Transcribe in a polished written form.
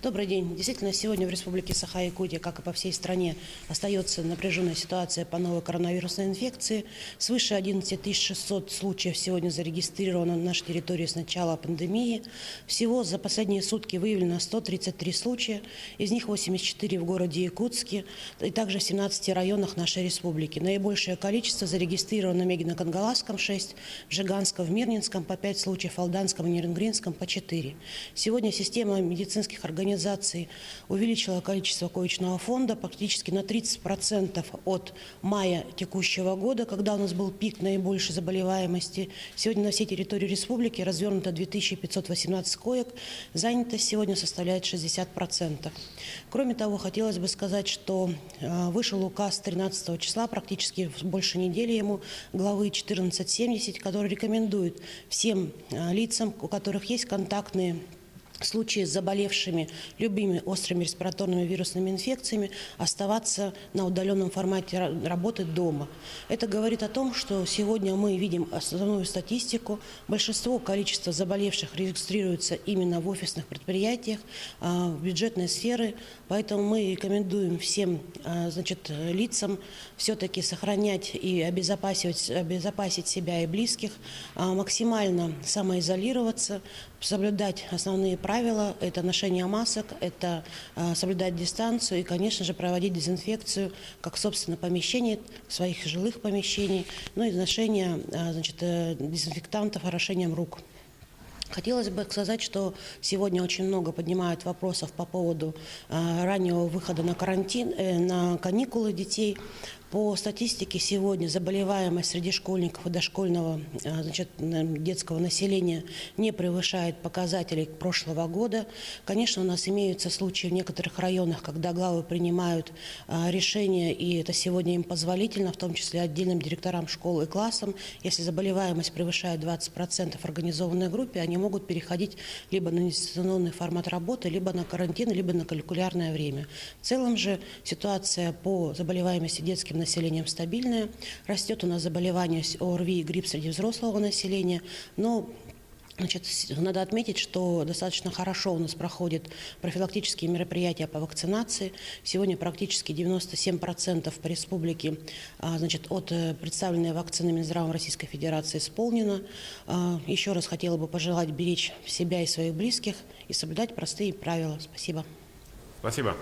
Добрый день. Действительно, сегодня в Республике Саха-Якутия, как и по всей стране, остается напряженная ситуация по новой коронавирусной инфекции. Свыше 11 600 случаев сегодня зарегистрировано на нашей территории с начала пандемии. Всего за последние сутки выявлено 133 случая, из них 84 в городе Якутске и также в 17 районах нашей республики. Наибольшее количество зарегистрировано в Мегино-Кангаласском 6, в Жиганском, в Мирнинском по 5 случаев, в Алданском и Нерюнгринском по 4. Сегодня система медицинских организаций увеличила количество коечного фонда практически на 30% от мая текущего года, когда у нас был пик наибольшей заболеваемости. Сегодня на всей территории республики развернуто 2518 коек, занятость сегодня составляет 60%. Кроме того, хотелось бы сказать, что вышел указ 13 числа, практически больше недели ему, главы 1470, который рекомендует всем лицам, у которых есть контактные случаи с заболевшими любыми острыми респираторными вирусными инфекциями, оставаться на удаленном формате работы дома. Это говорит о том, что сегодня мы видим основную статистику. Количество заболевших регистрируется именно в офисных предприятиях, в бюджетной сфере. Поэтому мы рекомендуем всем лицам все-таки сохранять и обезопасить себя и близких, максимально самоизолироваться, соблюдать основные правила, это ношение масок, это соблюдать дистанцию и, конечно же, проводить дезинфекцию как в собственном помещении, своих жилых помещений, ну и ношение дезинфектантов, орошением рук. Хотелось бы сказать, что сегодня очень много поднимают вопросов по поводу раннего выхода на карантин, на каникулы детей. По статистике сегодня заболеваемость среди школьников и дошкольного детского населения не превышает показателей прошлого года. Конечно, у нас имеются случаи в некоторых районах, когда главы принимают решения, и это сегодня им позволительно, в том числе отдельным директорам школ и классам. Если заболеваемость превышает 20% в организованной группе, они могут переходить либо на дистанционный формат работы, либо на карантин, либо на калькулярное время. В целом же ситуация по заболеваемости детским населением стабильная. Растет у нас заболевание ОРВИ и грипп среди взрослого населения. Но надо отметить, что достаточно хорошо у нас проходят профилактические мероприятия по вакцинации. Сегодня практически 97% по республике от представленной вакцины Минздравом Российской Федерации исполнено. Еще раз хотела бы пожелать беречь себя и своих близких и соблюдать простые правила. Спасибо. Спасибо.